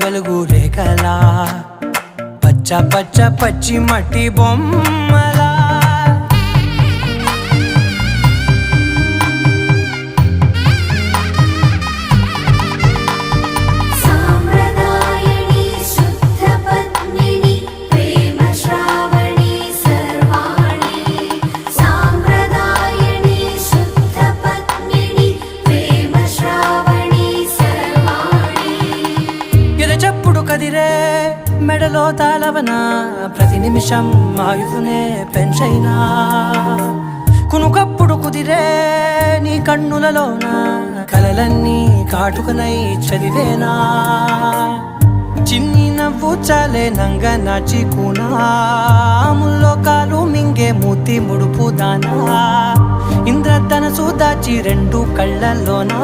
వెలుగు రేఖలా పచ్చ పచ్చ పచ్చి మట్టి బొమ్మలా చెప్పుడు కదిరే మెడలో తాళవన ప్రతి నిమిషం ఆయుధునే పెంచైనా కునుకప్పుడు కుదిరే నీ కన్నులలోన కలలన్నీ కాటుకనై చదివేనా చిన్ని నవ్వు చాలే నంగ నాచి కూనాముల్లో కాలు మింగే మూతి ముడుపు దానా ఇంద్రధనసు దాచి రెండు కళ్ళల్లోనా